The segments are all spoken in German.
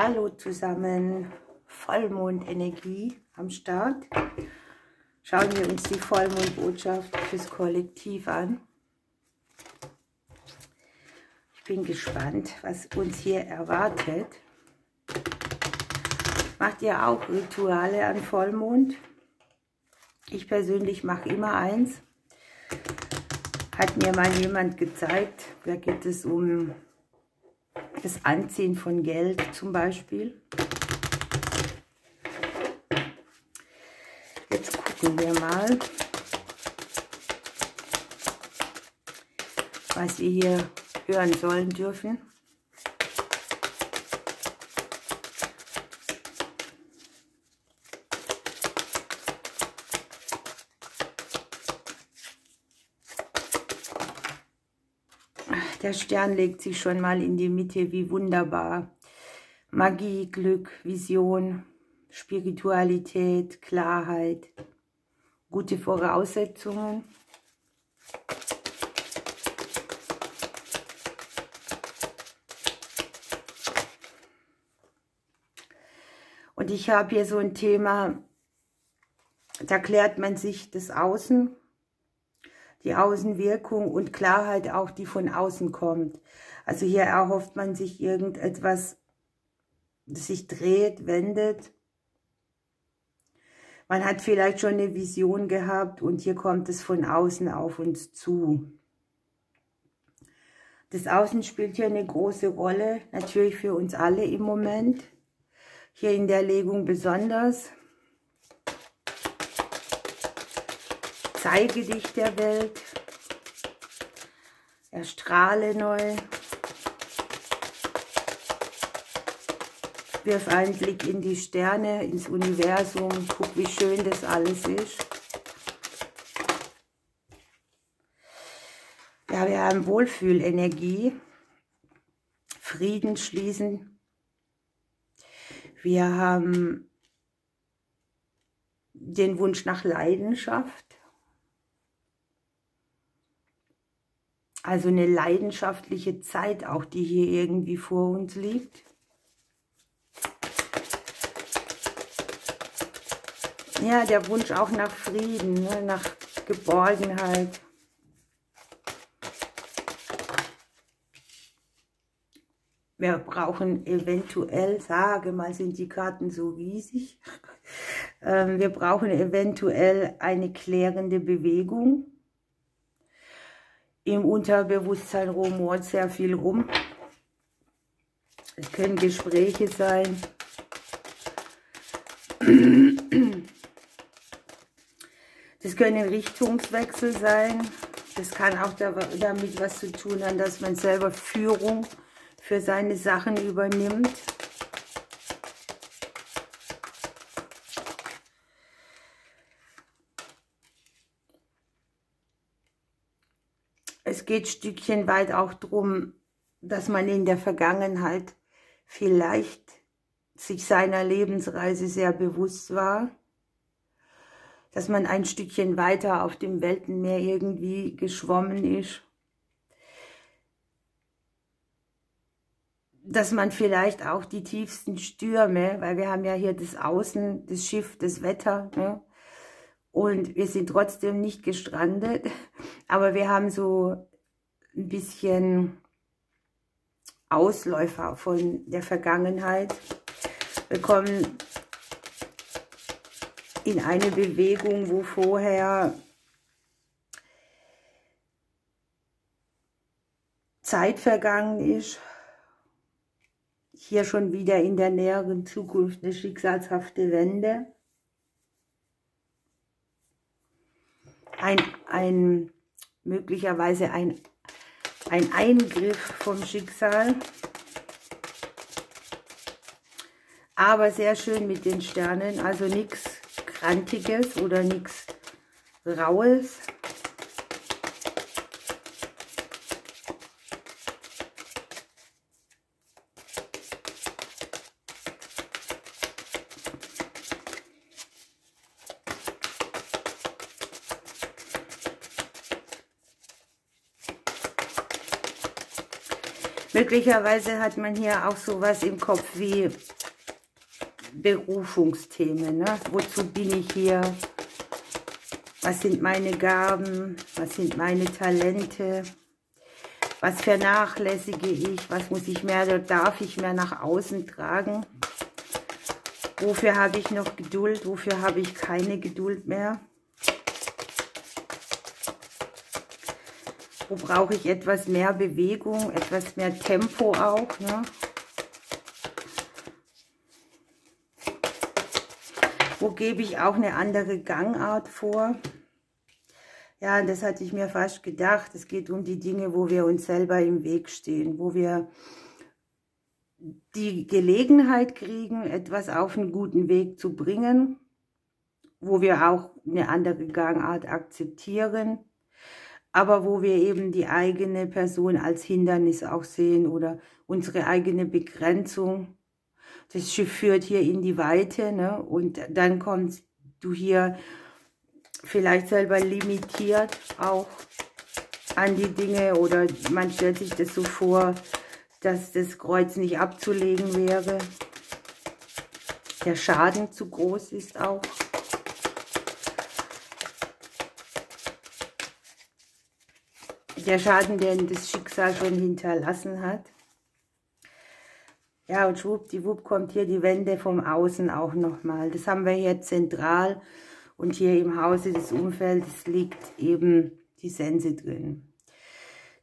Hallo zusammen, Vollmondenergie am Start. Schauen wir uns die Vollmondbotschaft fürs Kollektiv an. Ich bin gespannt, was uns hier erwartet. Macht ihr auch Rituale an Vollmond? Ich persönlich mache immer eins. Hat mir mal jemand gezeigt, da geht es um das Anziehen von Geld zum Beispiel. Jetzt gucken wir mal, was wir hier hören sollen dürfen. Der Stern legt sich schon mal in die Mitte, wie wunderbar. Magie, Glück, Vision, Spiritualität, Klarheit, gute Voraussetzungen. Und ich habe hier so ein Thema, da klärt man sich das Außen, die Außenwirkung und Klarheit auch, die von außen kommt. Also hier erhofft man sich irgendetwas, das sich dreht, wendet. Man hat vielleicht schon eine Vision gehabt und hier kommt es von außen auf uns zu. Das Außen spielt hier eine große Rolle, natürlich für uns alle im Moment. Hier in der Legung besonders. Zeige dich der Welt, erstrahle neu, wirf einen Blick in die Sterne, ins Universum, guck, wie schön das alles ist. Ja, wir haben Wohlfühlenergie, Frieden schließen, wir haben den Wunsch nach Leidenschaft. Also eine leidenschaftliche Zeit auch, die hier irgendwie vor uns liegt. Ja, der Wunsch auch nach Frieden, ne, nach Geborgenheit. Wir brauchen eventuell, sage mal, sind die Karten so riesig. Wir brauchen eventuell eine klärende Bewegung. Im Unterbewusstsein rumort sehr viel rum. Es können Gespräche sein. Das können Richtungswechsel sein. Das kann auch damit was zu tun haben, dass man selber Führung für seine Sachen übernimmt. Es geht stückchenweit auch darum, dass man in der Vergangenheit vielleicht sich seiner Lebensreise sehr bewusst war, dass man ein Stückchen weiter auf dem Weltenmeer irgendwie geschwommen ist, dass man vielleicht auch die tiefsten Stürme, weil wir haben ja hier das Außen, das Schiff, das Wetter, ne? Und wir sind trotzdem nicht gestrandet, aber wir haben so ein bisschen Ausläufer von der Vergangenheit. Wir kommen in eine Bewegung, wo vorher Zeit vergangen ist. Hier schon wieder in der näheren Zukunft eine schicksalshafte Wende. Möglicherweise ein Eingriff vom Schicksal. Aber sehr schön mit den Sternen, also nichts Krantiges oder nichts Raues. Möglicherweise hat man hier auch sowas im Kopf wie Berufungsthemen. Ne? Wozu bin ich hier? Was sind meine Gaben? Was sind meine Talente? Was vernachlässige ich? Was muss ich mehr oder darf ich mehr nach außen tragen? Wofür habe ich noch Geduld? Wofür habe ich keine Geduld mehr? Wo brauche ich etwas mehr Bewegung, etwas mehr Tempo auch? Ne? Wo gebe ich auch eine andere Gangart vor? Ja, das hatte ich mir fast gedacht. Es geht um die Dinge, wo wir uns selber im Weg stehen, wo wir die Gelegenheit kriegen, etwas auf einen guten Weg zu bringen, wo wir auch eine andere Gangart akzeptieren, aber wo wir eben die eigene Person als Hindernis auch sehen oder unsere eigene Begrenzung. Das Schiff führt hier in die Weite, ne? Und dann kommst du hier vielleicht selber limitiert auch an die Dinge oder man stellt sich das so vor, dass das Kreuz nicht abzulegen wäre. Der Schaden zu groß ist auch. Der Schaden, den das Schicksal schon hinterlassen hat. Ja, und schwuppdiwupp kommt hier die Wende vom Außen auch nochmal. Das haben wir hier zentral und hier im Hause des Umfeldes liegt eben die Sense drin.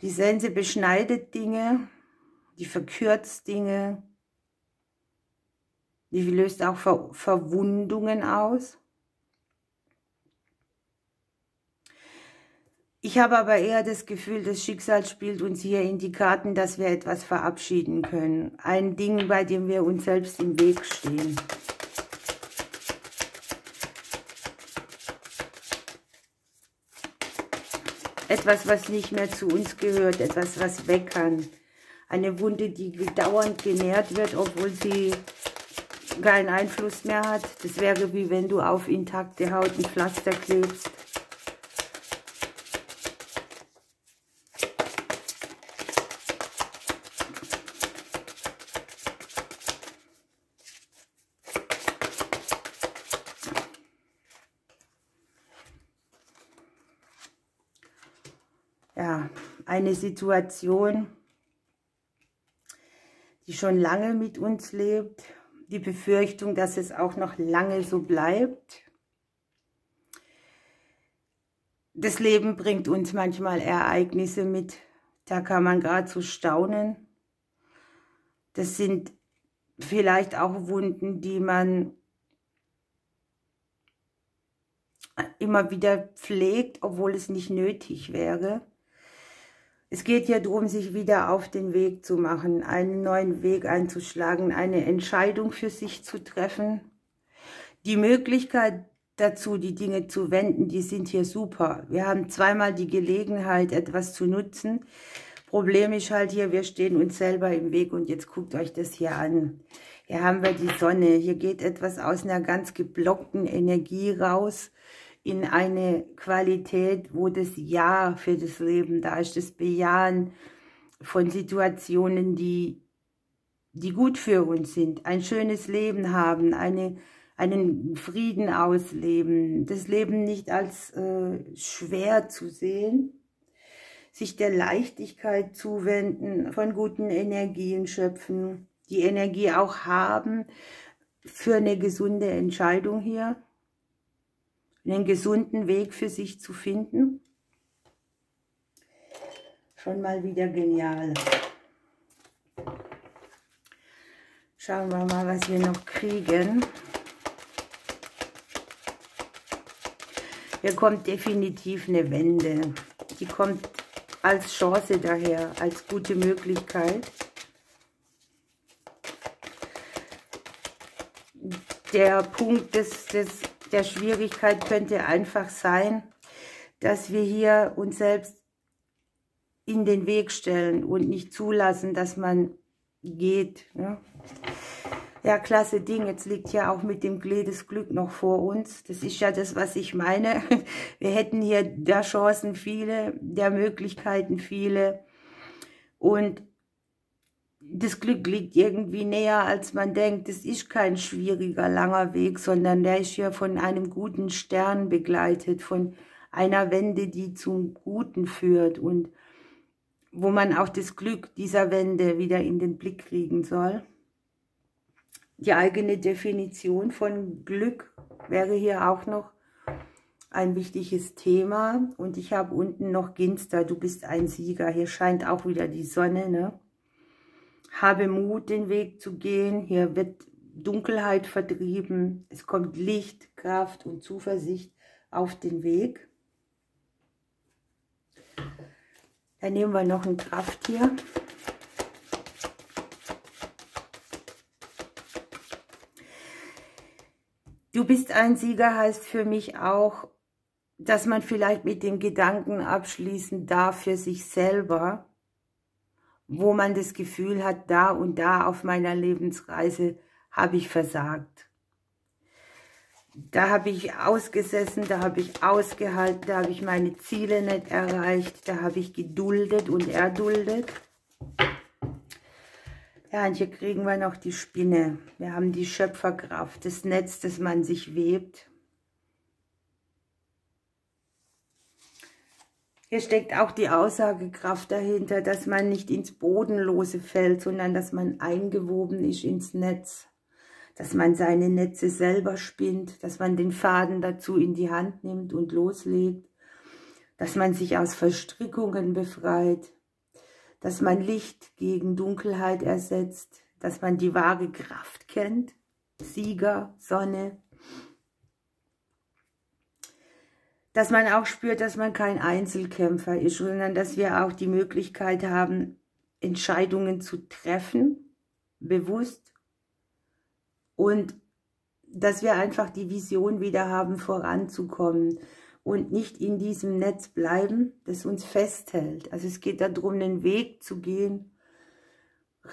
Die Sense beschneidet Dinge, die verkürzt Dinge, die löst auch Verwundungen aus. Ich habe aber eher das Gefühl, das Schicksal spielt uns hier in die Karten, dass wir etwas verabschieden können. Ein Ding, bei dem wir uns selbst im Weg stehen. Etwas, was nicht mehr zu uns gehört, etwas, was weg kann. Eine Wunde, die dauernd genährt wird, obwohl sie keinen Einfluss mehr hat. Das wäre wie wenn du auf intakte Haut ein Pflaster klebst. Ja, eine Situation, die schon lange mit uns lebt, die Befürchtung, dass es auch noch lange so bleibt. Das Leben bringt uns manchmal Ereignisse mit, da kann man gerade so staunen. Das sind vielleicht auch Wunden, die man immer wieder pflegt, obwohl es nicht nötig wäre. Es geht ja darum, sich wieder auf den Weg zu machen, einen neuen Weg einzuschlagen, eine Entscheidung für sich zu treffen. Die Möglichkeit dazu, die Dinge zu wenden, die sind hier super. Wir haben zweimal die Gelegenheit, etwas zu nutzen. Problem ist halt hier, wir stehen uns selber im Weg und jetzt guckt euch das hier an. Hier haben wir die Sonne, hier geht etwas aus einer ganz geblockten Energie raus, in eine Qualität, wo das Ja für das Leben da ist, das Bejahen von Situationen, die gut für uns sind, ein schönes Leben haben, einen Frieden ausleben, das Leben nicht als schwer zu sehen, sich der Leichtigkeit zuwenden, von guten Energien schöpfen, die Energie auch haben für eine gesunde Entscheidung hier, einen gesunden Weg für sich zu finden. Schon mal wieder genial. Schauen wir mal, was wir noch kriegen. Hier kommt definitiv eine Wende. Die kommt als Chance daher, als gute Möglichkeit. Der Punkt der Schwierigkeit könnte einfach sein, dass wir hier uns selbst in den Weg stellen und nicht zulassen, dass man geht. Ne? Ja, klasse Ding. Jetzt liegt ja auch mit dem Klee das Glück noch vor uns. Das ist ja das, was ich meine. Wir hätten hier der Chancen viele, der Möglichkeiten viele. Und das Glück liegt irgendwie näher, als man denkt. Es ist kein schwieriger, langer Weg, sondern der ist ja von einem guten Stern begleitet, von einer Wende, die zum Guten führt und wo man auch das Glück dieser Wende wieder in den Blick kriegen soll. Die eigene Definition von Glück wäre hier auch noch ein wichtiges Thema. Und ich habe unten noch Ginster, du bist ein Sieger. Hier scheint auch wieder die Sonne, ne? Habe Mut, den Weg zu gehen. Hier wird Dunkelheit vertrieben. Es kommt Licht, Kraft und Zuversicht auf den Weg. Dann nehmen wir noch ein Krafttier. Du bist ein Sieger heißt für mich auch, dass man vielleicht mit dem Gedanken abschließen darf für sich selber, wo man das Gefühl hat, da und da auf meiner Lebensreise habe ich versagt. Da habe ich ausgesessen, da habe ich ausgehalten, da habe ich meine Ziele nicht erreicht, da habe ich geduldet und erduldet. Ja, und hier kriegen wir noch die Spinne. Wir haben die Schöpferkraft, das Netz, das man sich webt. Hier steckt auch die Aussagekraft dahinter, dass man nicht ins Bodenlose fällt, sondern dass man eingewoben ist ins Netz. Dass man seine Netze selber spinnt, dass man den Faden dazu in die Hand nimmt und loslegt. Dass man sich aus Verstrickungen befreit. Dass man Licht gegen Dunkelheit ersetzt. Dass man die wahre Kraft kennt. Sieger, Sonne. Dass man auch spürt, dass man kein Einzelkämpfer ist, sondern dass wir auch die Möglichkeit haben, Entscheidungen zu treffen, bewusst. Und dass wir einfach die Vision wieder haben, voranzukommen und nicht in diesem Netz bleiben, das uns festhält. Also es geht darum, einen Weg zu gehen,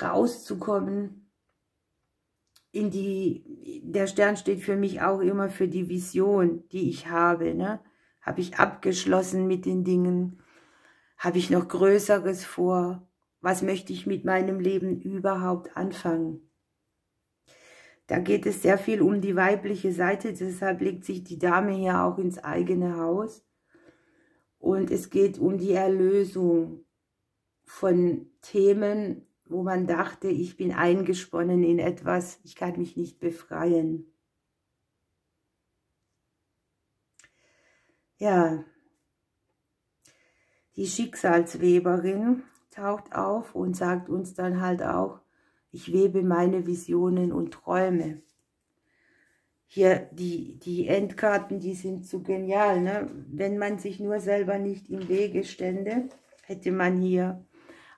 rauszukommen. Der Stern steht für mich auch immer für die Vision, die ich habe, ne? Habe ich abgeschlossen mit den Dingen? Habe ich noch Größeres vor? Was möchte ich mit meinem Leben überhaupt anfangen? Da geht es sehr viel um die weibliche Seite, deshalb legt sich die Dame hier auch ins eigene Haus. Und es geht um die Erlösung von Themen, wo man dachte, ich bin eingesponnen in etwas, ich kann mich nicht befreien. Ja, die Schicksalsweberin taucht auf und sagt uns dann halt auch, ich webe meine Visionen und Träume. Hier die Endkarten, die sind so genial, ne? Wenn man sich nur selber nicht im Wege stände, hätte man hier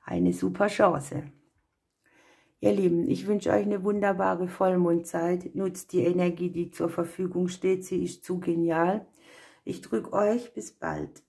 eine super Chance. Ihr Lieben, ich wünsche euch eine wunderbare Vollmondzeit. Nutzt die Energie, die zur Verfügung steht. Sie ist zu genial. Ich drücke euch. Bis bald.